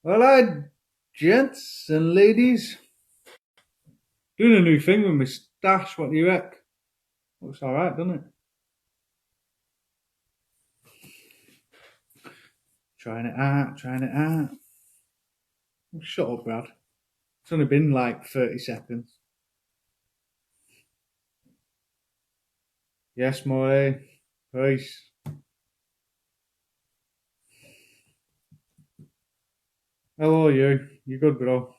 Well, gents and ladies, doing a new thing with my stash. What do you reckon? Looks all right, doesn't it? Trying it out, trying it out. Shut up, Brad. It's only been like 30 seconds. Yes, Moe. Peace. Hello, you. You good, bro?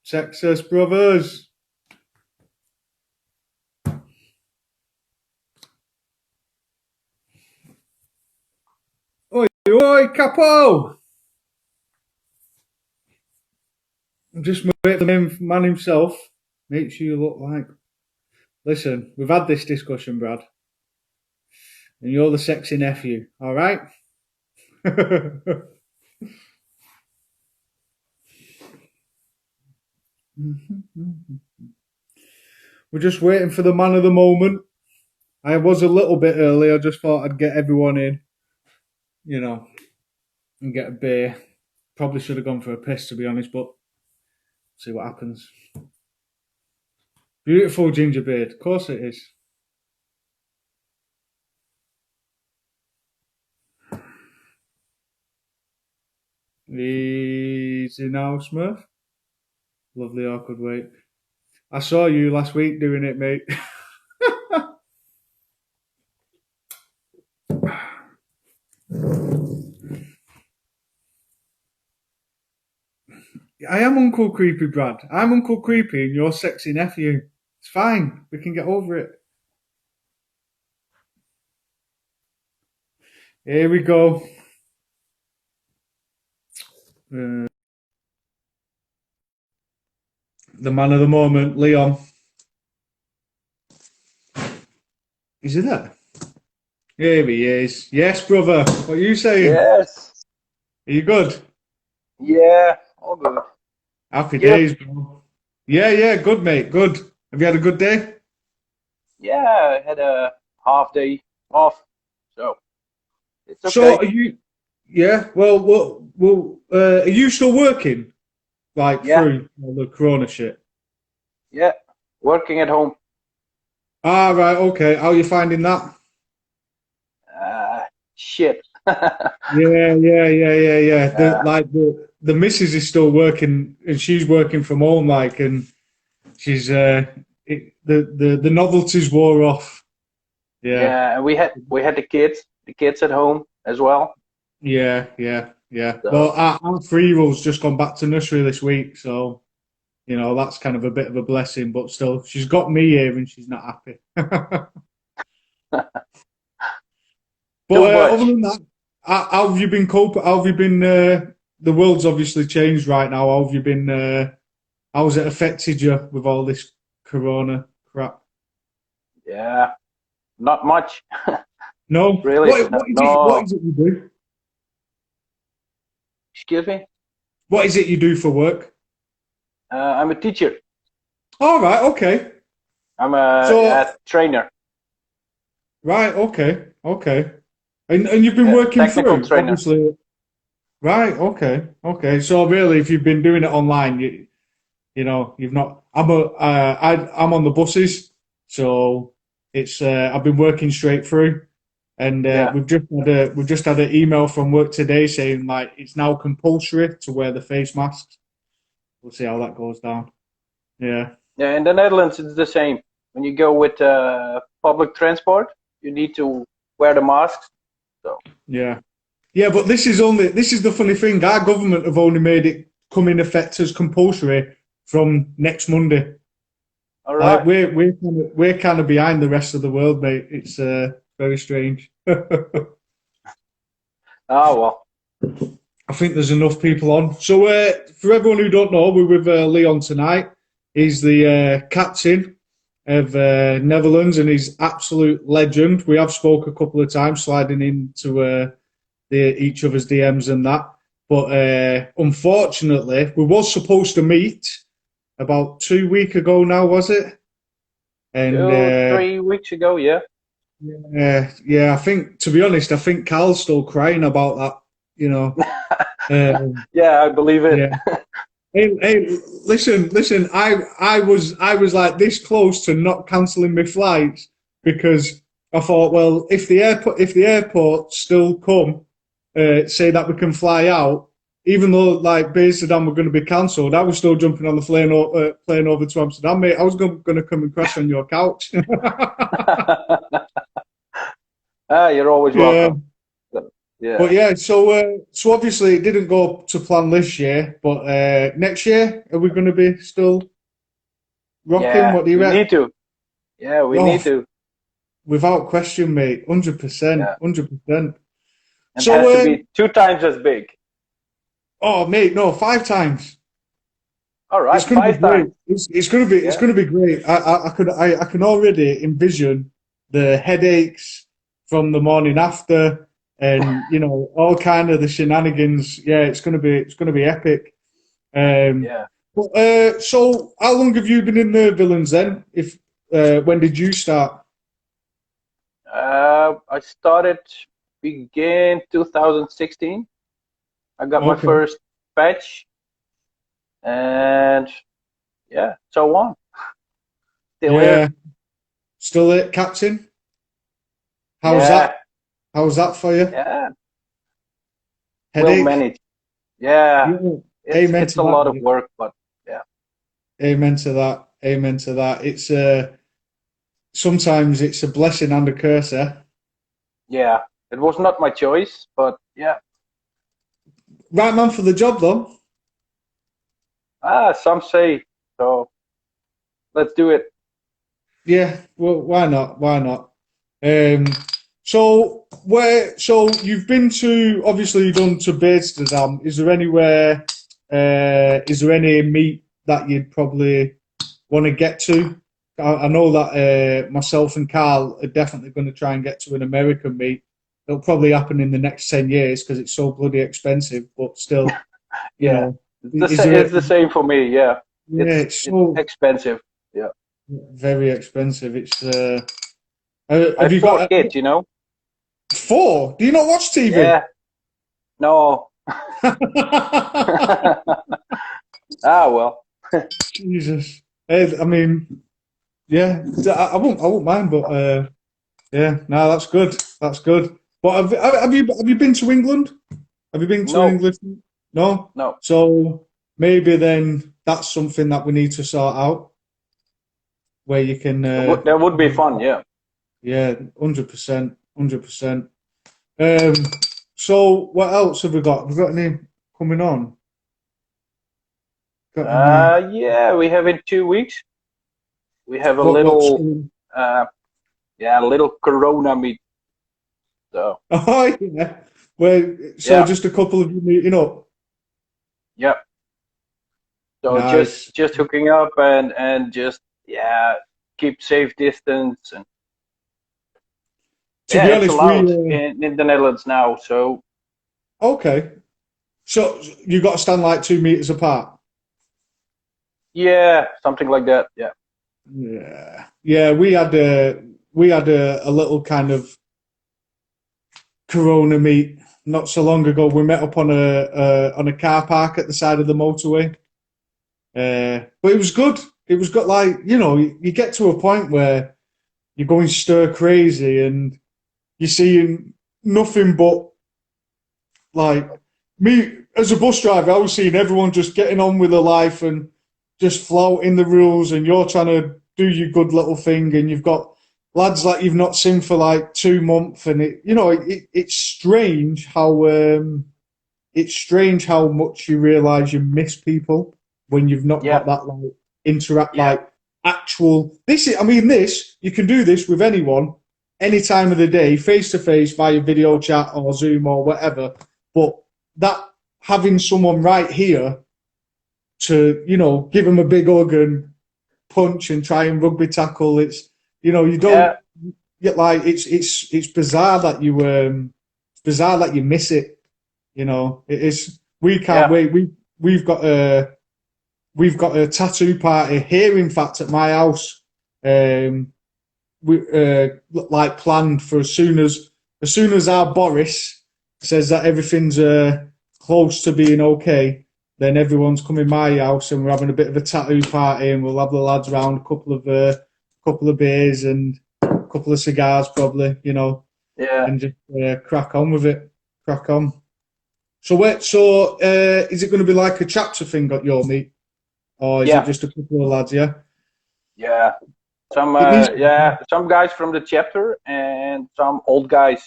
Texas brothers. Oi, oi, capo! I'm just waiting for the man himself. Make sure you look like. Listen, we've had this discussion, Brad. And you're the sexy nephew, alright? We're just waiting for the man of the moment. I was a little bit early. I just thought I'd get everyone in, and get a beer. Probably should have gone for a piss, to be honest, but see what happens. Beautiful ginger beard. Of course it is. Easy now, Smurf. Lovely awkward wait. I saw you last week doing it, mate. I am Uncle Creepy, Brad. I'm Uncle Creepy and you're sexy nephew. It's fine. We can get over it. Here we go. The man of the moment, Leon. Is he there? Here he is. Yes, brother. What are you saying? Yes. Are you good? Yeah, all good. Happy days, bro. Yeah, good, mate. Good. Have you had a good day? Yeah, I had a half day off, so it's okay. So are you? Yeah. Are you still working? Like Yeah, through all the Corona shit? yeah, working at home. Ah, right. Okay. How are you finding that? Shit. Yeah. Uh, The missus is still working, and she's working from home, like, and she's the novelties wore off. Yeah, yeah, we had the kids at home as well. yeah. Well, So our 3-year-old's just gone back to nursery this week, so that's kind of a bit of a blessing. But still, she's got me here, and she's not happy. But too other much. than that, how have you been coping? How have you been? The world's obviously changed right now. How have you been? How's it affected you with all this Corona crap? Yeah, not much, No. really. What is it? What No, is it you do? excuse me. What is it you do for work? I'm a teacher. All right. Okay. I'm a So yeah, trainer. right. Okay. And you've been Yeah, working technical through, trainer. obviously. Right. Okay. So really, if you've been doing it online, you've not. I'm on the buses, so it's. I've been working straight through, and Yeah, we've just had an email from work today saying like it's now compulsory to wear the face masks. We'll see how that goes down. Yeah. yeah. In the Netherlands, it's the same. When you go with public transport, you need to wear the masks. So Yeah. Yeah, but this is the funny thing. Our government have only made it come in effect as compulsory from next Monday. all Like right. we're kind of behind the rest of the world, mate. It's very strange. Oh well. I think there's enough people on. So for everyone who don't know, we're with Leon tonight. He's the captain. of Netherlands, and he's absolute legend. We have spoke a couple of times, sliding into each other's DMs and that. But unfortunately, we was supposed to meet about 2 weeks ago now, was it? And 3 weeks ago, yeah. yeah, I think, to be honest, I think Carl's still crying about that, you know. Yeah, I believe it. Yeah. Hey, listen. I was like this close to not cancelling my flights because I thought, well, if the airport still come, say that we can fly out, even though like Amsterdam were going to be cancelled, I was still jumping on the plane over to Amsterdam, mate. I was going to come and crash on your couch. You're always Yeah. welcome. Yeah. But yeah, so obviously it didn't go to plan this year, but next year are we going to be still rocking? Yeah, What do you we reckon? need to. Yeah, we Oh, need to. without question, mate, 100%, Yeah. 100%. And it has So, to be 2 times as big. oh, mate, no, 5 times. All It's right, going to be five great. times. It's Yeah. going to be great. I can already envision the headaches from the morning after, and all kind of the shenanigans. Yeah, it's going to be epic. Um, Yeah. but, so how long have you been in the villains then? If when did you start? I started begin 2016. I got my Okay. first patch, and yeah, so on. Still Yeah. here. Still it, Captain? How's Yeah. that? How's that for you? Yeah. We'll Headache? manage. Yeah. Yeah. It's Amen it's to a that, lot of mate. work, but yeah. Amen to that. Amen to that. It's sometimes it's a blessing and a curse, eh? Yeah. It was not my choice, but yeah. Right man for the job though. Some say so. Let's do it. Yeah, well why not? Why not? Um so you've been to, obviously you've done to Amsterdam. Is there any meet that you'd probably want to get to? I know that myself and Carl are definitely going to try and get to an American meet. It'll probably happen in the next 10 years because it's so bloody expensive, but still, you Yeah. know, is there It's the same for me. Yeah. yeah, it's It's so expensive. Yeah. very expensive. It's I have have you four got kids, you know? four? Do you not watch TV? Yeah. No. Well. Jesus. I mean, yeah, I won't mind, but yeah, no, that's good. That's good. But have you been to England? Have you been to an No. English? No. No. So maybe then that's something that we need to sort out, where you can. That would be fun. Yeah. Yeah, 100%, 100%. Um, so what else have we got? Have we got any coming on? Got any? Yeah, we have in 2 weeks. We have a What's little, going? uh, a little Corona meet. So Oh yeah. Well, so yeah, just a couple of you meeting up. yeah. So Nice. just hooking up and just keep safe distance and To yeah, be it's honest, allowed in the Netherlands now. So okay. So you got to stand like 2 meters apart. yeah, something like that. Yeah, Yeah, yeah. We had a little kind of Corona meet not so long ago. We met up on a car park at the side of the motorway. But it was good. It was good. Like you get to a point where you're going stir crazy and you're seeing nothing but like me as a bus driver. I was seeing everyone just getting on with their life and just flouting the rules, and you're trying to do your good little thing, and you've got lads that you've not seen for like 2 months, and it's strange how much you realise you miss people when you've not yeah, got that like interact yeah, like actual. This is, I mean, this you can do this with anyone, any time of the day, face to face via video chat or Zoom or whatever. But that having someone right here to give them a big hug and punch and try and rugby tackle. It's you don't Yeah, get like it's bizarre that it's bizarre that you miss it. It is. We can't yeah. wait. We've got a tattoo party here. In fact, at my house, we like planned for as soon as our Boris says that everything's close to being okay, then everyone's coming my house and we're having a bit of a tattoo party and we'll have the lads round a couple of beers and a couple of cigars probably, Yeah, and just crack on with it. Crack on. So is it going to be like a chapter thing at your meet, or is it yeah, just a couple of lads? Yeah, yeah. it needs. Some guys from the chapter and some old guys.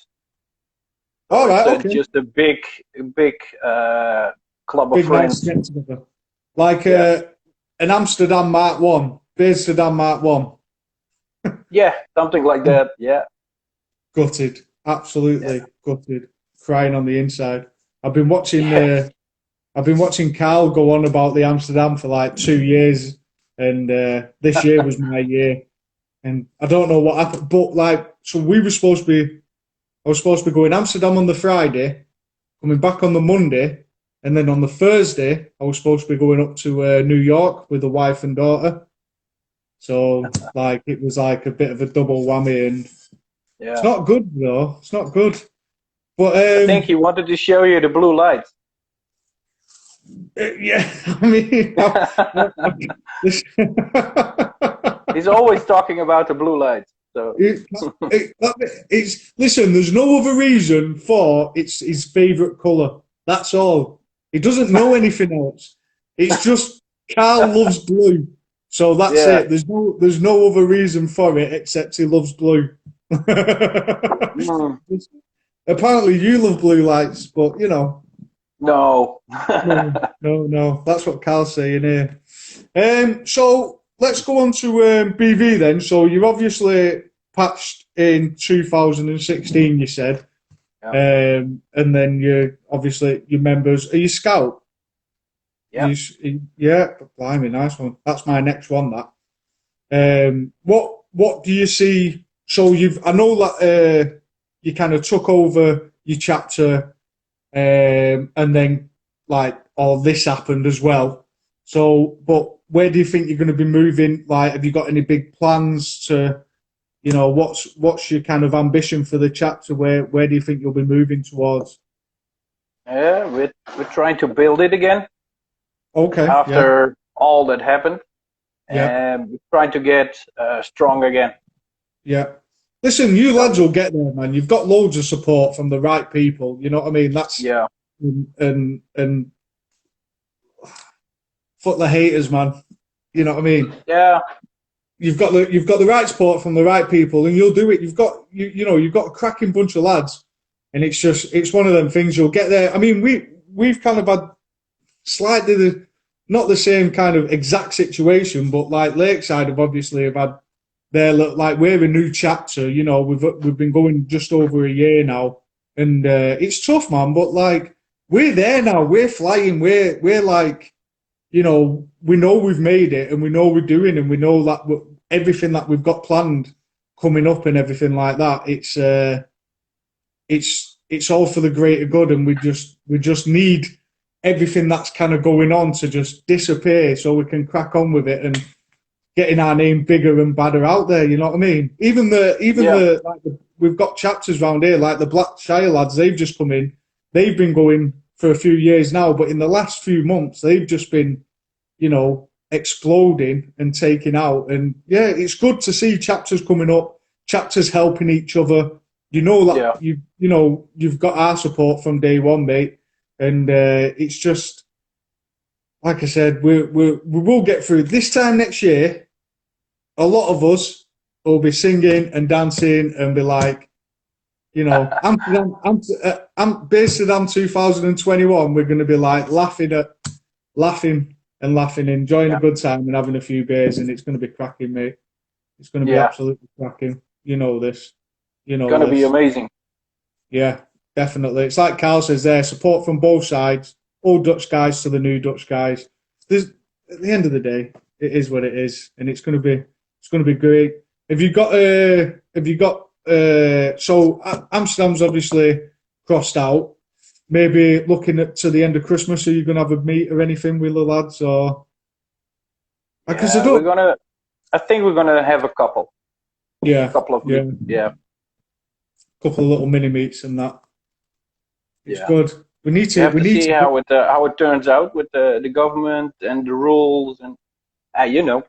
So All it's right, okay. just a big club of Big nice friends. get together. Like Yeah, an Amsterdam Mark One, Amsterdam Mark One. yeah, something like that. Yeah, Gutted, yeah, absolutely gutted, crying on the inside. I've been watching. yeah. I've been watching Carl go on about the Amsterdam for like 2 years, and this year was my year. And I don't know what happened, but like, so we were supposed to be. I was supposed to be going Amsterdam on the Friday, coming back on the Monday, and then on the Thursday I was supposed to be going up to New York with the wife and daughter. So like it was like a bit of a double whammy, and it's Yeah. not good though. It's not good. But I think he wanted to show you the blue lights. yeah, I mean, He's always talking about the blue lights. So it's listen. There's no other reason for it's his favourite colour. That's all. He doesn't know anything else. It's just Carl loves blue, so that's yeah. it. There's no other reason for it except he loves blue. Mm, Apparently, you love blue lights, but no. no, no, no. That's what Carl's saying here. So let's go on to BV then. So you're obviously patched in 2016, you said, Yeah. and then you obviously your members. Are you scout? Yeah. Yeah, blimey, nice one. That's my next one. What do you see? So I know that you kind of took over your chapter, and then like all this happened as well. So, but where do you think you're going to be moving? Like, have you got any big plans to, what's your kind of ambition for the chapter? Where do you think you'll be moving towards? Yeah. We're trying to build it again Okay, yeah, after all that happened, yeah, and we're trying to get strong again. yeah. Listen, you So lads will get there, man. You've got loads of support from the right people. You know what I mean? That's yeah. and fuck the haters, man. You know what I mean? Yeah. You've got the right support from the right people, and you'll do it. You've got a cracking bunch of lads, and it's one of them things. You'll get there. I mean, we've kind of had slightly not the same kind of exact situation, but like Lakeside have had their like we're a new chapter. We've been going just over a year now, and it's tough, man. But like we're there now. We're flying. We're like we know we've made it and we know we're doing and we know that everything that we've got planned coming up and everything like that, it's all for the greater good, and we just need everything that's kind of going on to just disappear so we can crack on with it and getting our name bigger and badder out there. You know what I mean? Yeah. We've got chapters around here like the Blackshire lads. They've just come in. They've been going for a few years now, but in the last few months they've just been, exploding and taking out. And yeah, it's good to see chapters coming up, chapters helping each other. You know Yeah. that you've got our support from day one, mate. And it's just like I said, we will get through this time next year. A lot of us will be singing and dancing and be like, I'm based on 2021. We're going to be like laughing and laughing, enjoying a Yeah. good time and having a few beers, and it's going to be cracking, mate. It's going to be Yeah. absolutely cracking. You know this. You know Gonna be this. amazing. Yeah, definitely. It's like Carl says there, support from both sides, old Dutch guys to the new Dutch guys. There's at the end of the day, it is what it is, and it's gonna be great. Have you got so Amsterdam's obviously crossed out. Maybe looking at to the end of Christmas, are you gonna have a meet or anything with the lads, or because I Yeah, don't. I think we're gonna have a Yeah, couple of yeah, meets. Yeah, couple of little mini meets and that. It's yeah. good. We need We to. have We to need see to. how it turns out with the government and the rules and you know,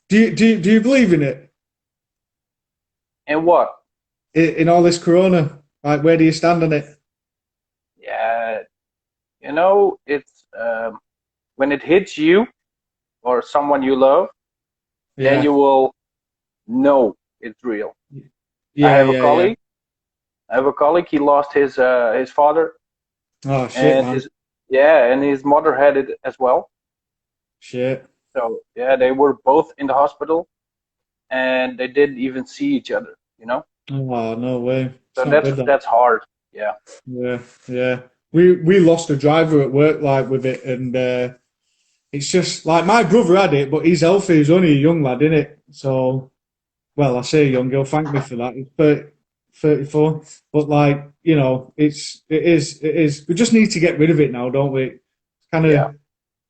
Do you believe in it? and what. In all this Corona, like where do you stand on it? Yeah, you know, it's when it hits you or someone you love, then Yeah, you will know it's real. I yeah, have a yeah, yeah. colleague. I have a colleague. He lost his father Oh shit, and man. his mother had it as well. Shit. So yeah, they were both in the hospital and they didn't even see each other. You know, Oh no way. It's so not good. That. that's hard. Yeah, Yeah, yeah. We lost a driver at work like with it, and it's just like my brother had it, but he's healthy. He's only a young lad, isn't it? So, well, I say young. He'll thank me for that. He's 34, but like it is. We just need to get rid of it now, don't we? Kind yeah, of.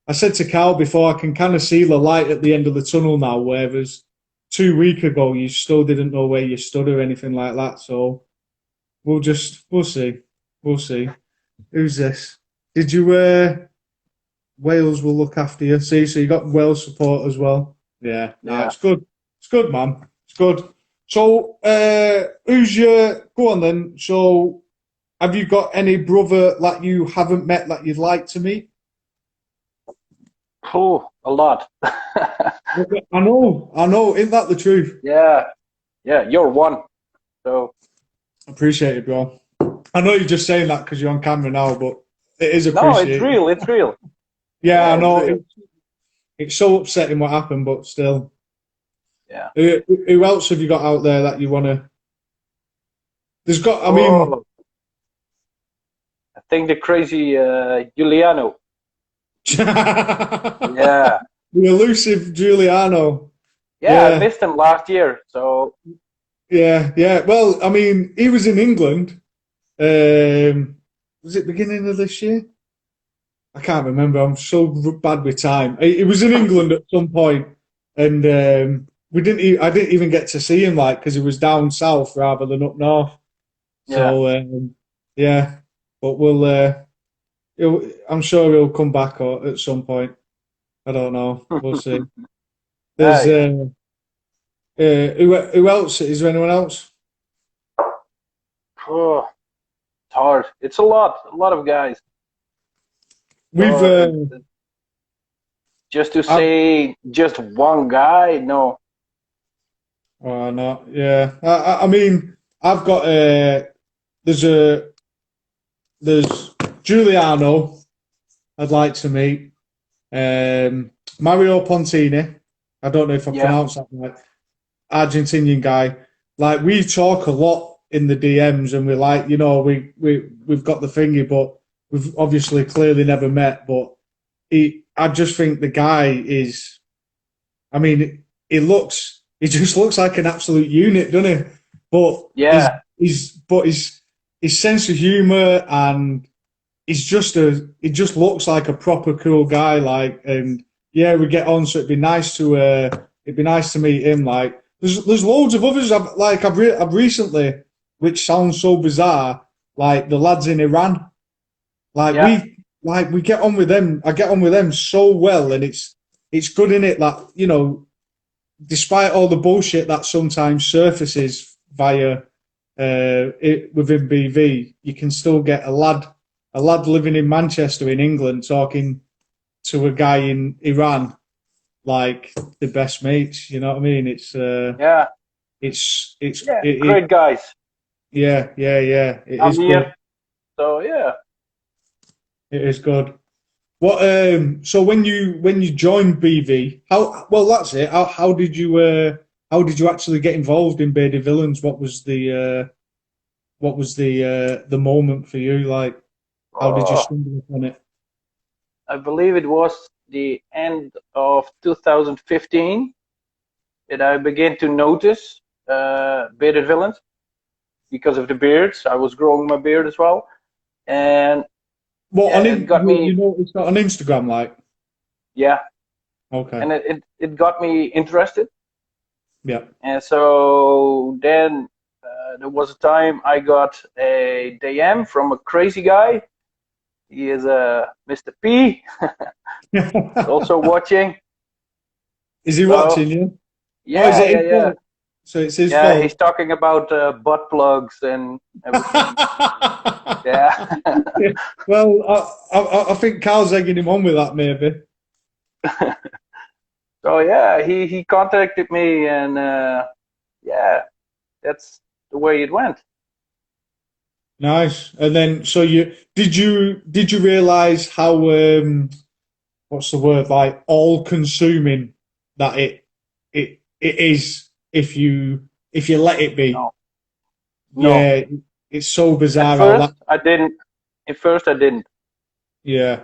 I said to Carl before, I can kind of see the light at the end of the tunnel now, whereas 2 weeks ago you still didn't know where you stood or anything like that. So we'll see, we'll see. Who's this? Did you? Wales will look after you. See, so you got Wales support as well. Yeah, no, yeah. it's good. It's good, man. It's good. So, who's your? Go on then. So, have you got any brother that you haven't met that you'd like to meet? Oh, a lot. I know. Isn't that the truth? Yeah, yeah. You're one. So Appreciate it, bro. I know you're just saying that because you're on camera now, but it is no, it's appreciated. real. It's real. Yeah, I Yeah, it's know. real. It's so upsetting what happened, but still. Yeah. Who else have you got out there that you want to? There's got. I mean, Oh, I think the crazy Giuliano. the Yeah, elusive Giuliano. yeah. I Yeah, missed him last year. So yeah, yeah. Well, I mean, he was in England. Was it beginning of this year? I can't remember. I'm so bad with time. He was in England at some point, and we didn't. I didn't even get to see him like because he was down south rather than up north. yeah. So yeah, but I'm sure he'll come back at some point. I don't know. We'll see. There's Yeah. who else? Is there anyone else? Oh, it's hard. It's a lot of guys. We've So just to I've, say just one guy, no. oh no, yeah. I mean, I've got there's there's Giuliano. I'd like to meet Mario Pontini. I don't know if I Yeah, pronounced that right. Argentinian guy. Like we talk a lot in the DMs, and we're like, we've got the thingy, but we've obviously clearly never met. But I just think the guy is. I mean, he just looks like an absolute unit, doesn't he? But yeah, his sense of humor and he just looks like a proper cool guy. Like, and yeah, we get on, so it'd be nice to meet him. Like, there's loads of others. I've recently, which sounds so bizarre, like the lads in Iran. Like yeah, we get on with them. I get on with them so well, and it's good in it that despite all the bullshit that sometimes surfaces via within BV, you can still get a lad living in Manchester in England talking to a guy in Iran like the best mates. You know what I mean? yeah, yeah. Great guys. Yeah, yeah, yeah. It is good. Amir. So yeah. It is good. What so when you joined BV, how well that's it. How did you actually get involved in Bearded Villains? What was the moment for you? Like how did you Oh, stumble upon it? I believe it was the end of 2015 that I began to notice bearded villains because of the beards. I was growing my beard as well, and What on yeah, it in, got you me. know it's not on Instagram, like Yeah, okay, and it got me interested. yeah. And so then there was a time I got a DM from a crazy guy. He is Mr. P. He's also watching. Is he So watching you? Oh, is yeah, it yeah, his yeah, fault? So it's his yeah. He's fault. talking about butt plugs and everything. Yeah. Yeah. Well, I think Carl's egging him on with that, maybe. So yeah, he contacted me, and yeah, that's the way it went. Nice. And then, so you realize how what's the word, like all consuming that it is if you let it be. No, no. Yeah, it's so At bizarre how that. first I didn't. At first I didn't. Yeah,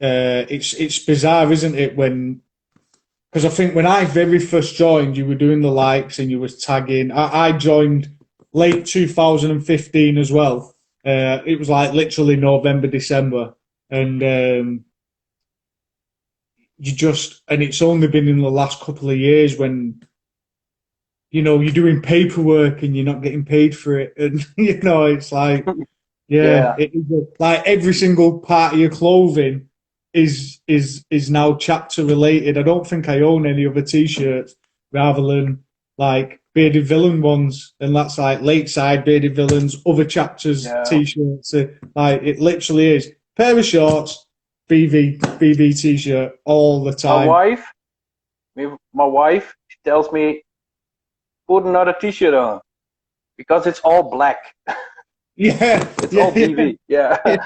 it's bizarre, isn't it? When because I think when I very first joined, you were doing the likes and you was tagging. I joined late 2015 as well. It was like literally November, December, and you just and it's only been in the last couple of years when you're doing paperwork and you're not getting paid for it, and it's like yeah, Yeah, it is like every single part of your clothing is now chapter related. I don't think I own any other t-shirts rather than like bearded villain ones, and that's like Lakeside bearded villains, other chapters yeah. t-shirts. Like it literally is pair of shorts, BB t-shirt all the My time. wife, my wife, she tells me put another T-shirt on because it's all black. Yeah, It's yeah, all yeah. BV. Yeah, Yeah,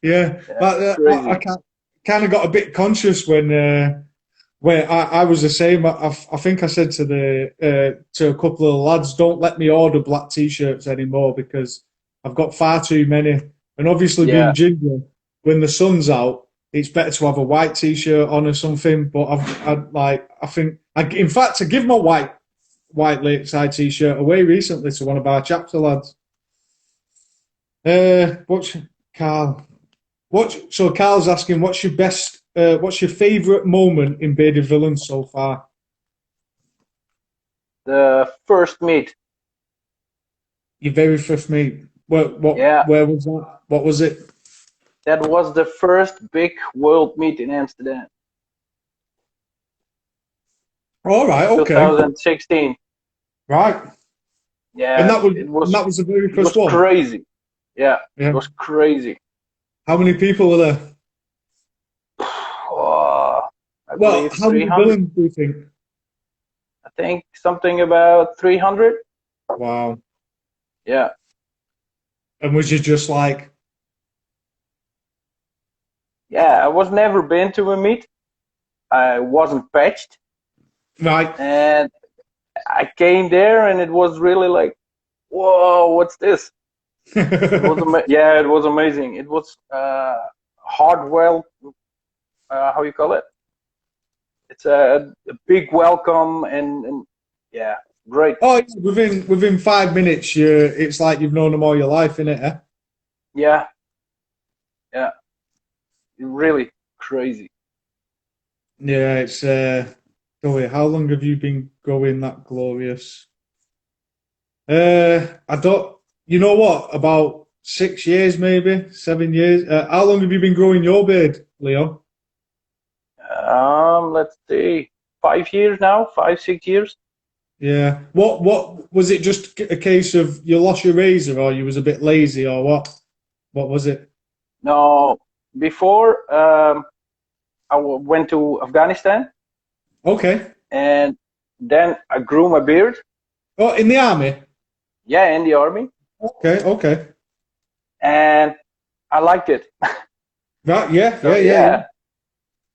yeah. yeah. But It's I crazy. kind of got a bit conscious when I was the same. I think I said to a couple of the lads, don't let me order black t-shirts anymore because I've got far too many. And obviously, being Yeah, ginger, when the sun's out, it's better to have a white t-shirt on or something. But I think in fact, I give my white Lakeside t-shirt away recently to one of our chapter lads. What's Carl? So Carl's asking, what's your favourite moment in Bearded Villains so far? the first meet. Your very first meet. Yeah, Where was that? What was it? that was the first big world meet in Amsterdam, All right, okay, 2016. right. And Yeah, that was and that was the very it first was one. crazy. Yeah, it Yeah. was crazy. How many people were there? Oh, I Well, believe how many 300. villains do you think? I think something about 300. Wow. Yeah, And was you just like, yeah. I was never been to a meet. I wasn't patched, right? and I came there, and it was really like, whoa, what's this? It was yeah, it was amazing. It was hardwell. How you call it? It's a big welcome, and yeah, great. Oh, yeah, within 5 minutes, it's like you've known them all your life, innit? Eh? Yeah, yeah, really crazy. Yeah, it's Joey, how long have you been going that glorious? I don't. You know what? About 6 years, maybe 7 years. How long have you been growing your beard, Leo? Let's see, 5 years now, 5 6 years. Yeah. What was it? Just a case of you lost your razor, or you was a bit lazy, or what? What was it? No, before went to Afghanistan, Okay. and then I grew my beard. Oh, in the army. Yeah, in the army, Okay. Okay. and I liked it. Right. Yeah. So Yeah. Yeah. Yeah. yeah,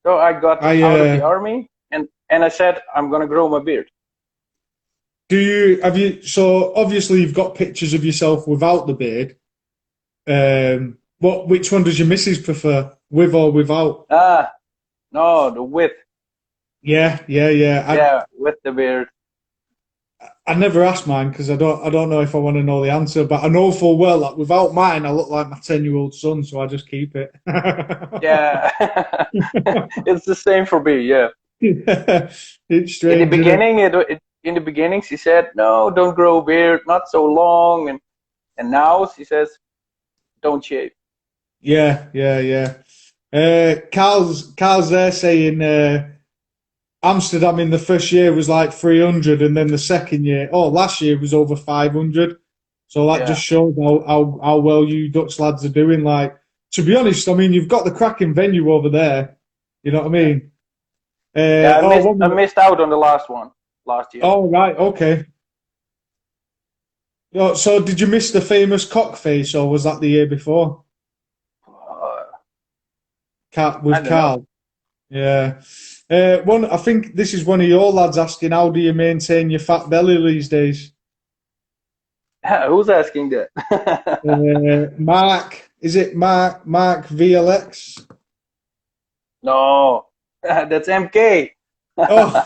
so I got I out of the army, and I said I'm gonna grow my beard. do you have you? So obviously you've got pictures of yourself without the beard. Which one does your missus prefer, with or without? No, the width. Yeah, yeah, yeah. Yeah, with the beard. I never asked mine because I don't know if I want to know the answer, but I know full well that without mine I look like my 10-year-old son, so I just keep it. Yeah, it's the same for me. Yeah. Yeah, it's In the strange, isn't it? beginning, in the beginning, she said, "No, don't grow a beard, not so long," and now she says, "Don't shave." Yeah, yeah, yeah. Carl's there saying Amsterdam in the first year was like 300, and then the second year, last year was over 500. So that Yeah, just shows how well you Dutch lads are doing. Like, to be honest, I mean, you've got the cracking venue over there. You know what I yeah, mean? yeah. One I minute. missed out on the last one last year. Oh, right, okay. So did you miss the famous cock face, or was that the year before? Uh, I With don't know. Carl? Yeah. I think this is one of your lads asking, how do you maintain your fat belly these days? Who's asking that? Mark, is it Mark VLX? No, that's MK. Oh,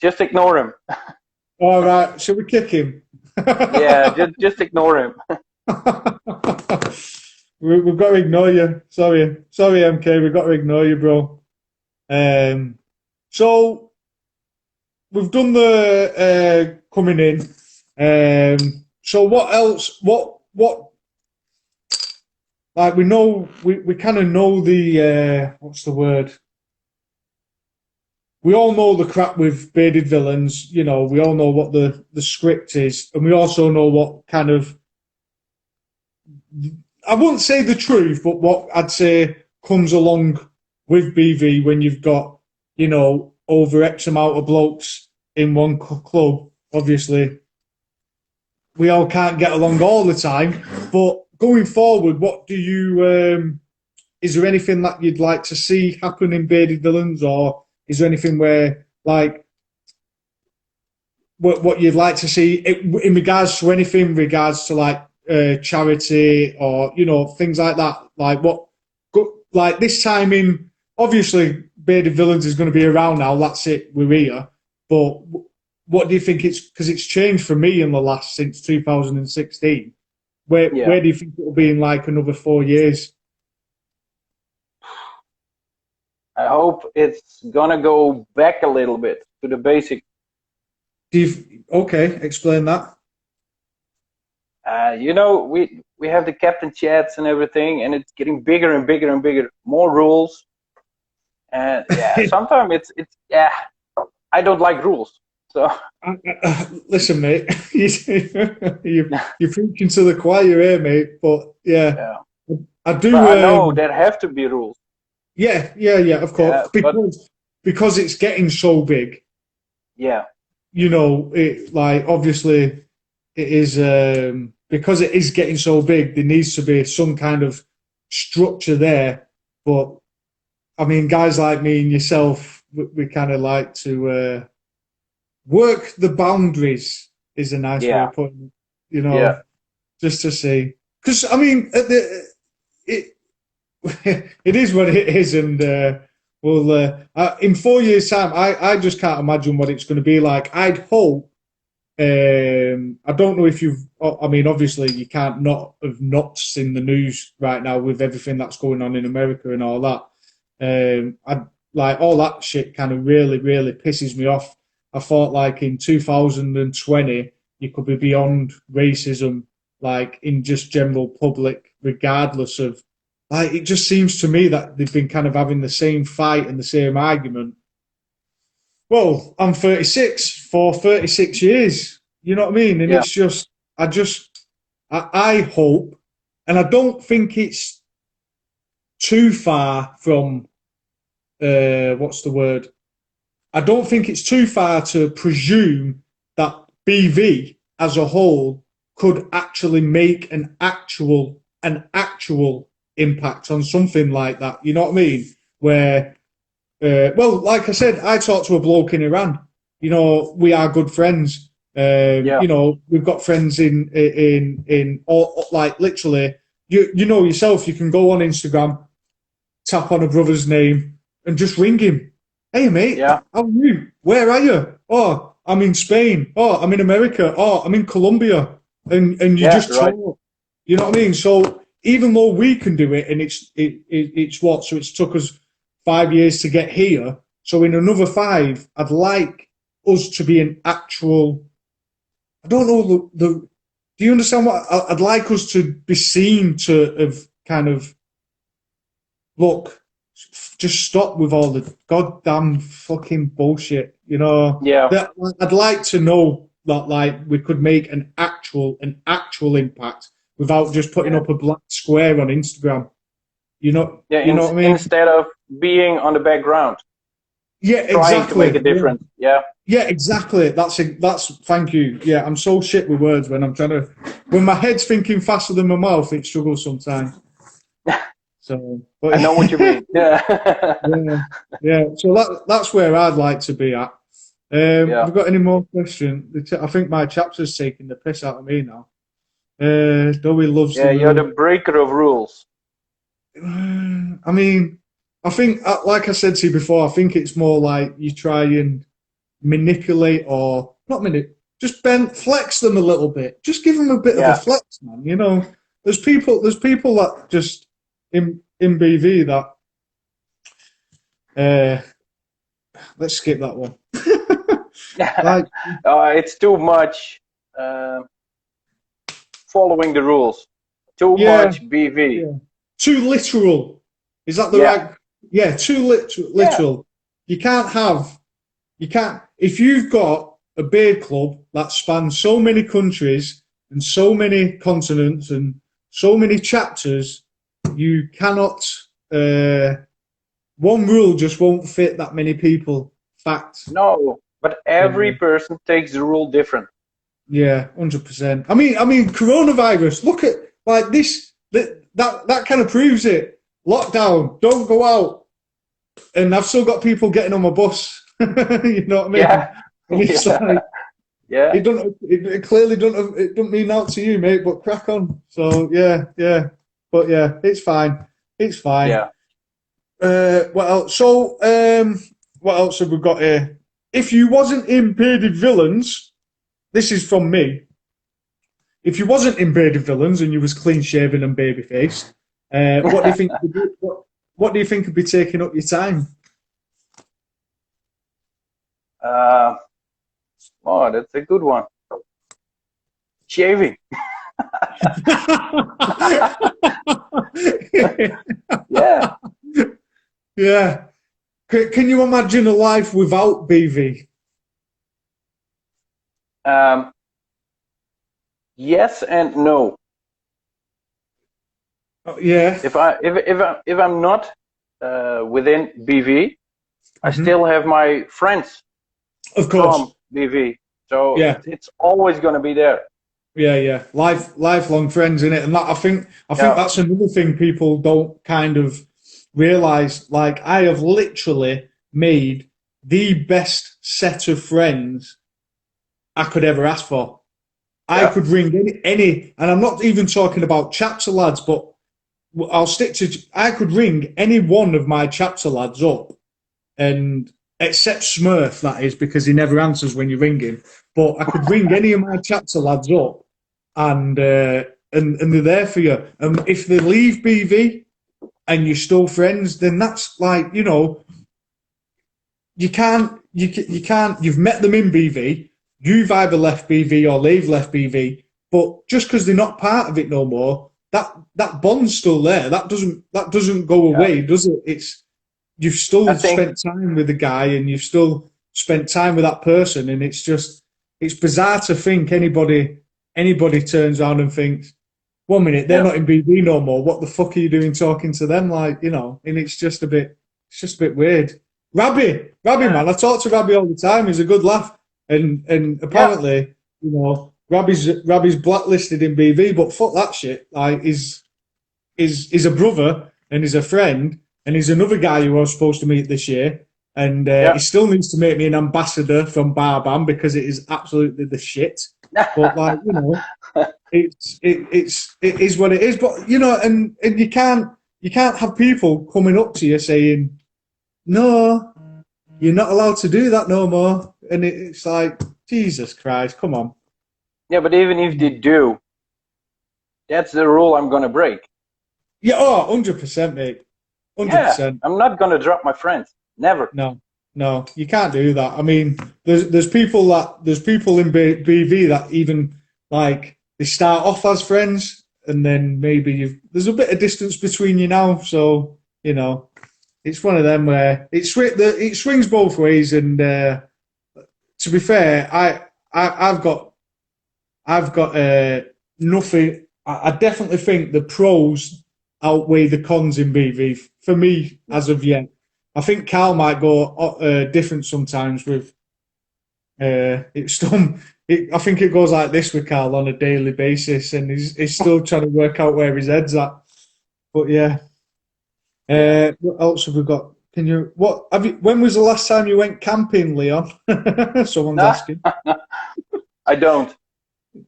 Just ignore him. all right. Shall we kick him? Yeah, just ignore him. We've got to ignore you. Sorry, MK. We've got to ignore you, bro. Um, so we've done the coming in. So what else? What? Like we kind of know the what's the word? We all know the crap with bearded villains. You know, we all know what the script is, and we also know what kind of, I wouldn't say the truth, but what I'd say comes along with BV when you've got, over X amount of blokes in one club. Obviously, we all can't get along all the time, but going forward, what do you? Is there anything that you'd like to see happen in bearded villains, or is there anything where like what you'd like to see in regards to anything, in regards to like charity or things like that? Like like this time in, obviously bearded villains is going to be around now. That's it, we're here. But what do you think? It's because it's changed for me in the last since 2016. Yeah, Where do you think it'll be in like another 4 years? I hope it's gonna go back a little bit to the basic. Okay, explain that. We have the captain chats and everything, and it's getting bigger and bigger and bigger. More rules, and yeah, sometimes it's yeah. I don't like rules, so Listen, mate, you're preaching to the choir here, mate. But yeah, yeah. I But do. I know there have to be rules. Yeah, yeah, yeah. Of Yeah, course, but because it's getting so big. yeah, It like obviously it is because it is getting so big. There needs to be some kind of structure there. But I mean, guys like me and yourself, we kind of like to work the boundaries. Is a nice way yeah, of putting it. yeah, Just to see, because I mean, it it is what it is, and in 4 years' time, I just can't imagine what it's going to be like. I'd hope. I don't know if you've. I mean, obviously, you can't not have not seen the news right now with everything that's going on in America and all that. I like all that shit. Kind of really, really pisses me off. I thought like in 2020, you could be beyond racism, like in just general public, regardless of. Like it just seems to me that they've been kind of having the same fight and the same argument. Well, I'm 36 for 36 years. You know what I mean? And yeah, it's just, I hope, and I don't think it's too far from, what's the word? I don't think it's too far to presume that BV as a whole could actually make an actual impact on something like that. You know what I mean? Where well, like I said, I talked to a bloke in Iran. We are good friends. Yeah. You know, we've got friends in all, like literally, you know yourself, you can go on Instagram, tap on a brother's name, and just ring him. Hey mate, Yeah. how are you? Where are you? Oh, I'm in Spain. Oh, I'm in America. Oh, I'm in Colombia. And you Yeah. just Right. talk. You know what I mean? So even though we can do it, and it's what, so it's took us 5 years to get here. So in another five, I'd like us to be an actual. I don't know the. Do you understand what I'd like us to be seen to have kind of look? Just stop with all the goddamn fucking bullshit. You know Yeah. that I'd like to know that like we could make an actual impact without just putting Yeah. up a black square on Instagram. Yeah. You know what I mean? Instead of being on the background, Yeah, trying to make exactly. a Yeah. difference. Yeah. Yeah, exactly. That's. Thank you. Yeah, I'm so shit with words when I'm trying to. When my head's thinking faster than my mouth, it struggles sometimes. So, I but know what you mean. Yeah. yeah, yeah. So that's where I'd like to be at. Yeah. Have we got any more questions? I think my chapter's taking the piss out of me now. Dowie loves the Yeah. You're the rule. breaker of rules. I mean, I think, like I said to you before, I think it's more like you try and manipulate or not manipulate, just flex them a little bit. Just give them a bit of a Yeah. flex, man. You know, there's people that just in BV that uh, let's skip that one. Like, It's too much uh, following the rules. Too yeah, much BV. yeah, too literal. Is that the Yeah. right? Yeah, too Yeah. literal. You can't have. You can't. If you've got a beer club that spans so many countries and so many continents and so many chapters, you cannot. One rule just won't fit that many people. Fact. No. But every Yeah, person takes the rule different. yeah, 100%. I mean, coronavirus. Look at like this. That kind of proves it. Lockdown. Don't go out. And I've still got people getting on my bus. You know what I Yeah. mean? And it's Yeah. like Yeah. it clearly don't mean out to you, mate. But crack on. So yeah, yeah. But yeah, it's fine. It's fine. Yeah. What else? So what else have we got here? If you wasn't in Bearded Villains, this is from me. If you wasn't in Bearded Villains and you was clean shaven and baby faced, what do you think? What do you think would be taking up your time? uh, oh, that's a good one. Shaving. Yeah. Yeah. Can you imagine a life without BV? Um, yes and no. Oh, yeah. If I'm not within BV, I Hmm. still have my friends Of from course. BV, so Yeah. it's always gonna be there. Yeah. Yeah. Lifelong friends in it, and that I think Yeah. that's another thing people don't kind of realize. Like I have literally made the best set of friends I could ever ask for. I Yeah. could ring and I'm not even talking about chapter lads, but I'll stick to. I could ring any one of my chapter lads up, and except Smurf, that is because he never answers when you ring him. But I could ring any of my chapter lads up, and and they're there for you. And if they leave BV and you're still friends, then that's like you can't. You've met them in BV. You've either left BV or they've left BV. But just because they're not part of it no more, that bond's still there. That doesn't go Yeah. away, does it? You've I still think. spent time with the guy, and you've still spent time with that person, and it's bizarre to think anybody turns around and thinks, 1 minute they're Yeah. not in BB no more. What the fuck are you doing talking to them? Like and it's just a bit weird. Rabbi Yeah. man, I talk to Rabbi all the time. He's a good laugh, and Yeah. apparently Rabbi's blacklisted in BV, but fuck that shit. Like he's a brother and he's a friend and he's another guy who I was supposed to meet this year. and he Yeah. still needs to make me an ambassador from Barbam because it is absolutely the shit. But like it is what it is. But and you can't have people coming up to you saying no, you're not allowed to do that no more. And it's like Jesus Christ, come on. Yeah, but even if they do, that's the rule I'm gonna break. Yeah, 100%, mate. Yeah, 100%. I'm not gonna drop my friends. Never. No, no, you can't do that. I mean, there's people in BV that even like they start off as friends, and then maybe there's a bit of distance between you now. So it's one of them where it swings both ways. And to be fair, I've got nothing. I definitely think the pros outweigh the cons in BV for me as of yet. I think Carl might go different sometimes with it's done. I think it goes like this with Carl on a daily basis, and he's still trying to work out where his head's at. But yeah, Yeah. what else have we got? Can you what have you? When was the last time you went camping, Leon? Someone's Nah, asking. I don't.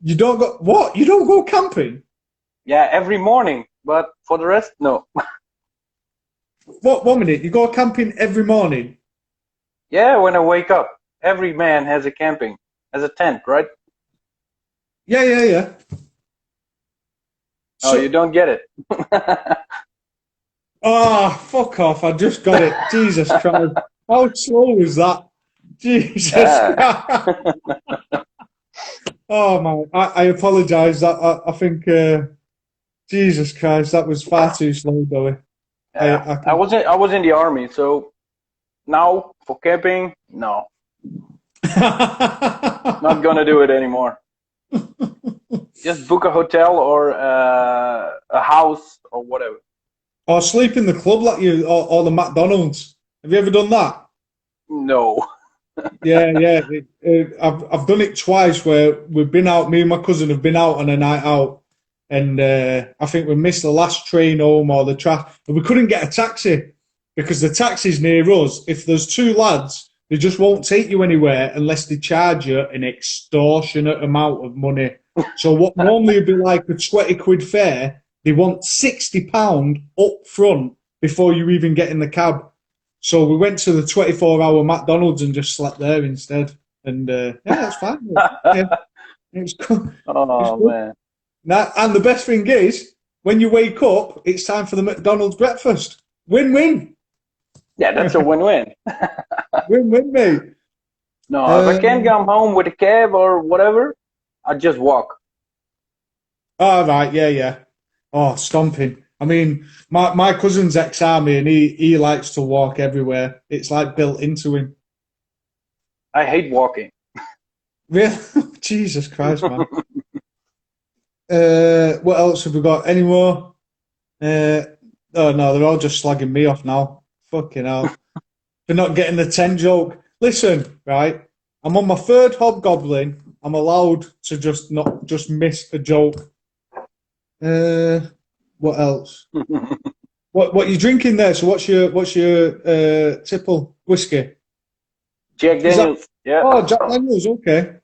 You don't go what? You don't go camping? Yeah, every morning, but for the rest, no. What? 1 minute. You go camping every morning? Yeah, when I wake up, every man has a camping, has a tent, right? Yeah, yeah, yeah. Oh, you So, don't get it. fuck off! I just got it. Jesus Christ! How slow was that? Jesus Yeah. Christ! Oh man, I apologise. I think Jesus Christ, that was far too slow, Billy. Yeah. I can. I was in the army, so now for camping, no, not gonna do it anymore. Just book a hotel or a house or whatever. Or sleep in the club like you, or the McDonald's. Have you ever done that? No. Yeah, yeah. I've done it twice where we've been out. Me and my cousin have been out on a night out, and I think we missed the last train home or the traffic, and we couldn't get a taxi because the taxis near us. If there's two lads, they just won't take you anywhere unless they charge you an extortionate amount of money. So what normally would be like a 20 quid fare, they want £60 up front before you even get in the cab. So we went to the 24-hour McDonald's and just slept there instead. And yeah, it's fine. Yeah, it's good. It's Oh good. man. Now, and the best thing is, when you wake up, it's time for the McDonald's breakfast. Win-win. Yeah, that's a win-win. Win-win, mate. No, if I can't Um, come home with a cab or whatever, I just walk. all right, yeah, yeah. Oh, stomping. I mean, my cousin's ex-army and he likes to walk everywhere. It's like built into him. I hate walking. Really? Jesus Christ, man. What else have we got? Any more? Uh, oh no, they're all just slagging me off now. Fucking hell. For not getting the 10 joke. Listen, right? I'm on my third hobgoblin. I'm allowed to just not just miss a joke. Uh, what else? What you drinking there? So what's your tipple whiskey? Jack Is that Daniels. Yeah. Jack Daniels? Okay.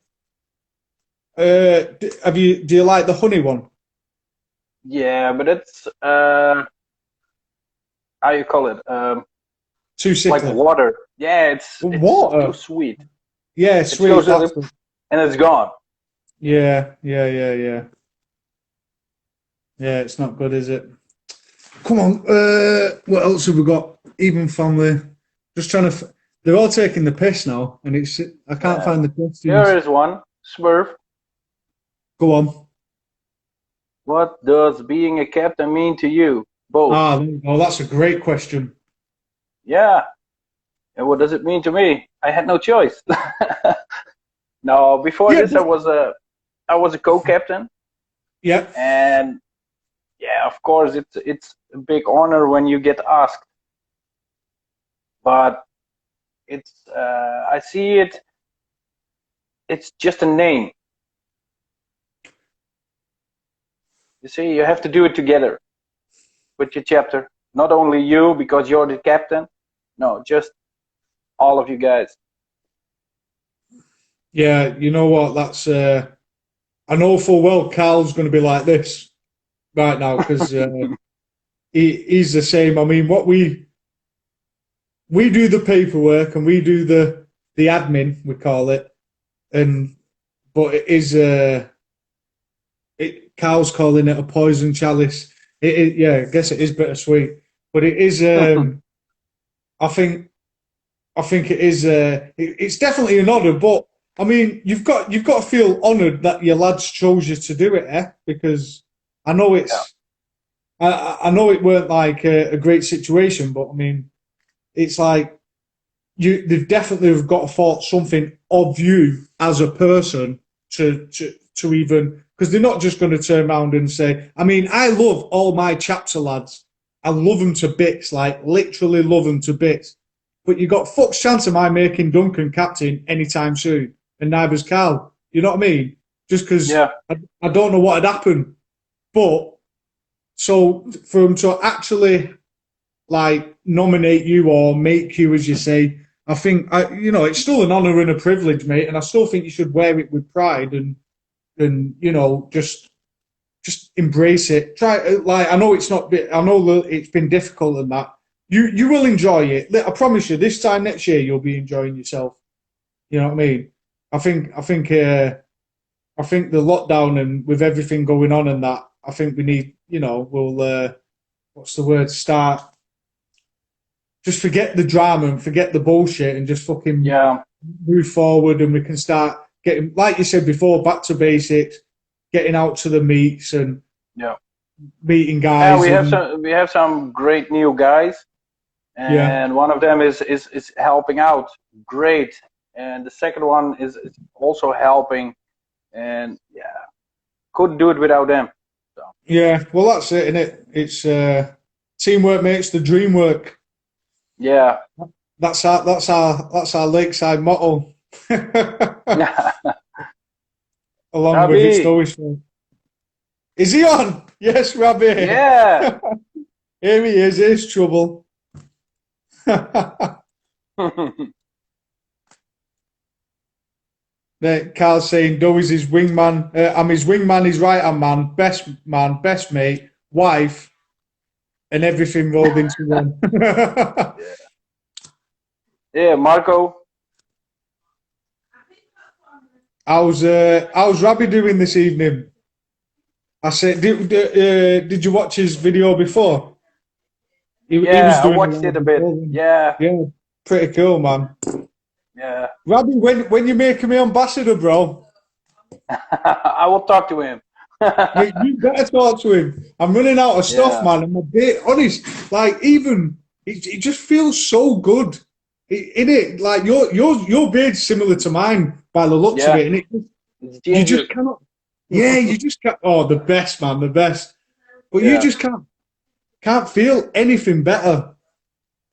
Do you like the honey one? Yeah, but it's how you call it? Too Like sickly. water. Yeah, it's too Water. sweet. Yeah, It goes sweet. That's the, and it's gone. yeah, yeah, yeah, yeah. Yeah, it's not good, is it? Come on. What else have we got? Even family. Just trying to. They're all taking the piss now, and I can't Yeah. find the Here questions. is one. Swerve. Go on. What does being a captain mean to you? Both. There you go. That's a great question. Yeah. And what does it mean to me? I had no choice. No, before Yeah, this I was a co-captain, yeah, and yeah, of course it's a big honor when you get asked. But it's I see it's just a name. You see, you have to do it together with your chapter. Not only you because you're the captain. No, just all of you guys. Yeah, you know what? That's I know full well Carl's going to be like this right now because he's the same. I mean, what we do the paperwork and we do the admin, we call it, and but it is Carl's calling it a poison chalice. Yeah, I guess it is bittersweet, but it is. I think I think it is. It's definitely an honour, but I mean, you've got to feel honoured that your lads chose you to do it, eh? Because I know Yeah. I know it weren't like a great situation, but I mean, it's like they've definitely have got to thought something of you as a person to even because they're not just going to turn around and say. I mean, I love all my chapter lads. I love them to bits, like literally love them to bits. But you got fuck's chance of my making Duncan captain anytime soon, and neither's Carl. You know what I mean? Just because Yeah. I don't know what had happened, but so for him to actually like nominate you or make you, as you say, I think it's still an honour and a privilege, mate, and I still think you should wear it with pride and just embrace it. Try like I know it's not. I know it's been difficult and that. You will enjoy it. I promise you. This time next year, you'll be enjoying yourself. You know what I mean? I think the lockdown and with everything going on and that, I think we need. We'll what's the word? Start. Just forget the drama and forget the bullshit and just fucking Yeah. move forward and we can start getting, like you said before, back to basics, getting out to the meets and Yeah. meeting Yeah. guys and We have some great new guys, yeah, and one of them is helping out great, and the second one is also helping, and yeah, couldn't do it without them. So yeah. Well, that's it, isn't it? It's teamwork makes the dream work. yeah. That's our Lakeside motto. Yeah. Along with it's Rabi. always is he on? Yes, Rabbi. Yeah. Here he is. Here's trouble. Carl's saying Doug's his wingman. I'm his wingman, his right hand man, best mate, wife, and everything rolled into one. Yeah. Yeah, Marco. How's Rabbi doing this evening? I said, did you watch his video before? He was Yeah, I doing a watched lot it a bit. before. Yeah. Yeah, pretty cool, man. Yeah. Rabbi, when you making me ambassador, bro? I will talk to him. You better talk to him. I'm running out of stuff, Yeah. man. I'm a bit honest. Like even it just feels so good. In it, like your beard's similar to mine by the looks of Yeah. it, and It's you ginger. just cannot. Yeah, you just can't. Oh, the best, man, the best. But you Yeah. just can't feel anything better.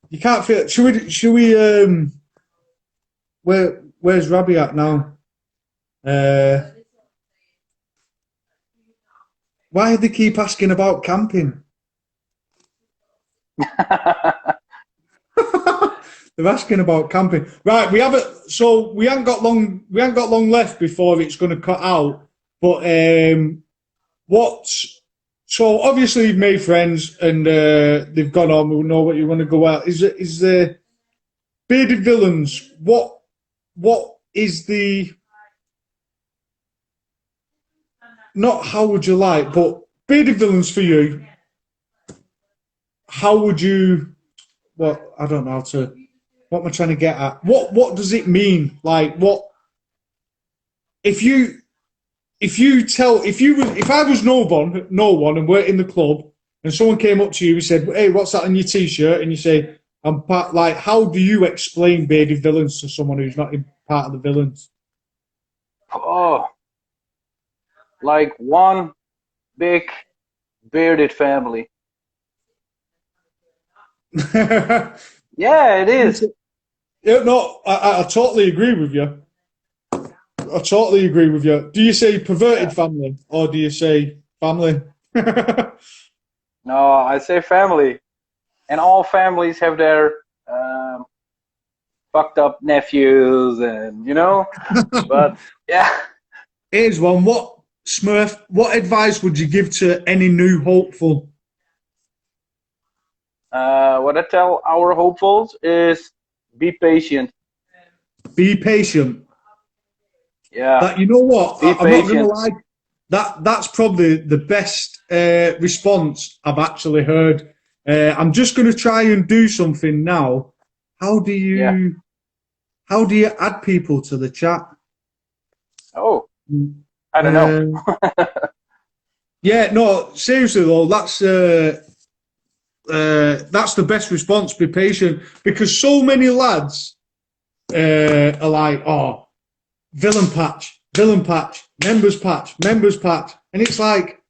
You can't feel. Should we? Where's Rabbi at now? Uh, why do they keep asking about camping? They're asking about camping. Right, we haven't. So we haven't got long. We haven't got long left before it's going to cut out. But what's so obviously you've made friends and they've gone on. We know what you want to go out. Is the bearded villains? What is the not? How would you like? But bearded villains for you. How would you? What I don't know how to. What am I trying to get at? What does it mean? Like what if you if I was no one and weren't in the club and someone came up to you and said, "Hey, what's that on your t-shirt?" and you say, "I'm part." Like, how do you explain bearded villains to someone who's not in part of the villains? Oh, like one big bearded family. Yeah, it is. Yeah, no, I totally agree with you. I totally agree with you. Do you say Yeah. perverted family or do you say family? No, I say family, and all families have their fucked up nephews, and but yeah. Here's one. What Smurf? What advice would you give to any new hopeful? What I tell our hopefuls is be patient. Be patient. Yeah, That you know what? be I'm not going to patient. lie. That's probably the best response I've actually heard. I'm just going to try and do something now. How do Yeah. you how do you add people to the chat? Oh, I don't know. Uh, yeah, no, seriously though, that's the best response. Be patient because so many lads are like, oh, villain patch, members patch, and it's like,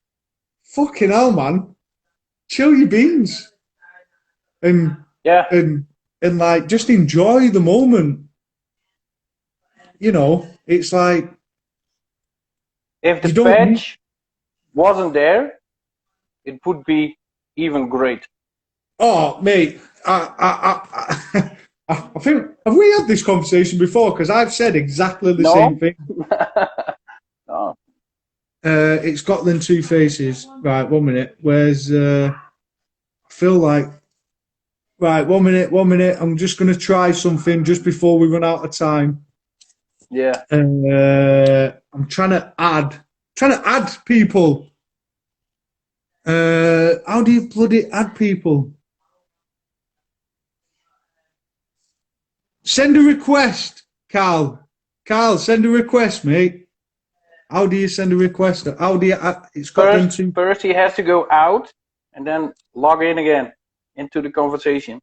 fucking hell, man, chill your beans and Yeah. and and like just enjoy the moment. It's like If the you don't need. patch wasn't there, it would be even great. Oh, mate, I think have we had this conversation before? Because I've said exactly the same No? thing. No. It's Scotland Two Faces. Right, 1 minute. Where's I feel like right. 1 minute. 1 minute. I'm just going to try something just before we run out of time. Yeah. I'm trying to add people. How do you bloody add people? Send a request, Carl. Carl, send a request, mate. How do you send a request? How do you? It's got them to. First, he has to go out and then log in again into the conversation.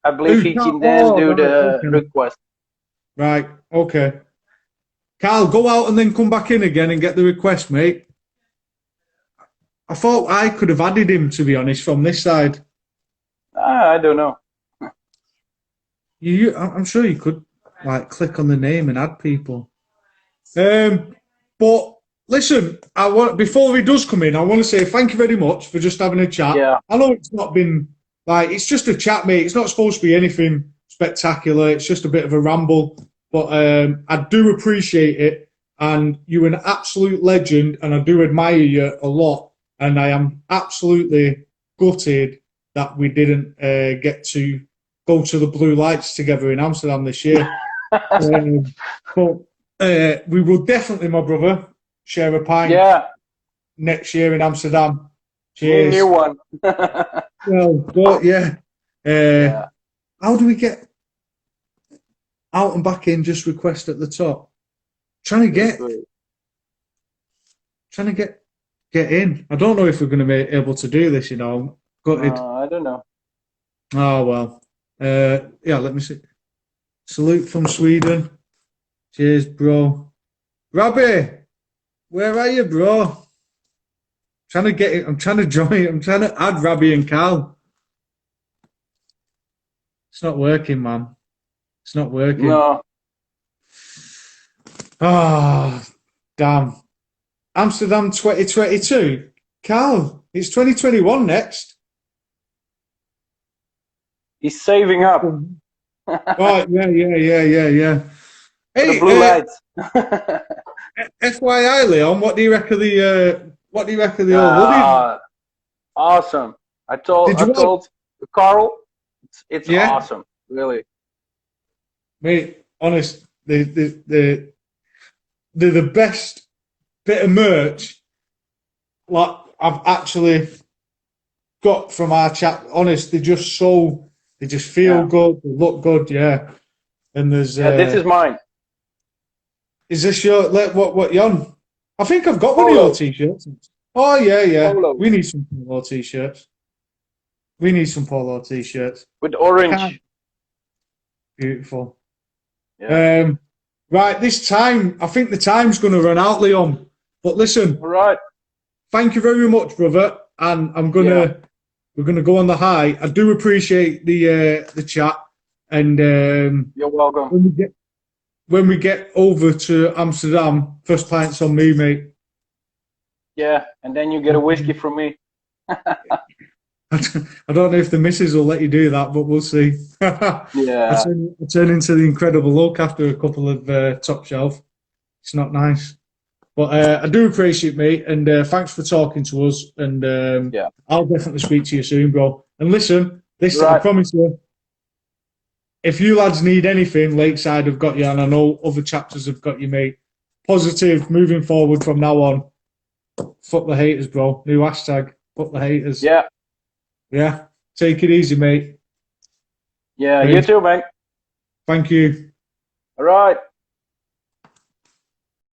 I believe he can then Oh, do right, the okay. request. Right, okay. Carl, go out and then come back in again and get the request, mate. I thought I could have added him, to be honest, from this side. I don't know. I'm sure you could, like, click on the name and add people. But listen, before he does come in, I want to say thank you very much for just having a chat. Yeah. I know it's not been like it's just a chat, mate. It's not supposed to be anything spectacular. It's just a bit of a ramble, but I do appreciate it, and you're an absolute legend, and I do admire you a lot. And I am absolutely gutted that we didn't get to go to the Blue Lights together in Amsterdam this year. But we will definitely, my brother, share a pint next year in Amsterdam. Cheers. New one. Well, but yeah. Yeah. How do we get out and back in? Just request at the top. Trying to get in. I don't know if we're going to be able to do this. Gutted. I don't know. Oh well. Yeah. Let me see. Salute from Sweden. Cheers, bro. Robbie, where are you, bro? Trying to get it. I'm trying to join. I'm trying to add Robbie and Cal. It's not working, man. It's not working. No. Ah, damn. Amsterdam 2022. Cal, it's 2021 next. He's saving up. Right, yeah. Hey, the blue lights. FYI, Leon, what do you reckon the Awesome. I told Carl, it's awesome, really. Mate, honest, they're the best bit of merch like I've actually got from our chat. Honest, they just feel good, they look good, yeah. And there's this is mine. Is this your what you on? I think I've got one of your t-shirts. Oh yeah. Polo. We need some polo t-shirts. With orange. Beautiful. Yeah. Right, I think the time's going to run out, Leon. But listen. All right. Thank you very much, brother. And we're gonna go on the high. I do appreciate the chat. And you're welcome. When we get over to Amsterdam, first pint's on me, mate. Yeah, and then you get a whiskey from me. I don't know if the missus will let you do that, but we'll see. Yeah. I turn into the Incredible Hulk after a couple of top shelf. It's not nice. But I do appreciate it, mate, and thanks for talking to us. And Yeah. I'll definitely speak to you soon, bro. And listen, this I Right. promise you, if you lads need anything, Lakeside have got you, and I know other chapters have got you, mate. Positive, moving forward from now on. Fuck the haters, bro. New hashtag. Fuck the haters. Yeah. Yeah. Take it easy, mate. Yeah. You Peace. too, man. Thank you. All right.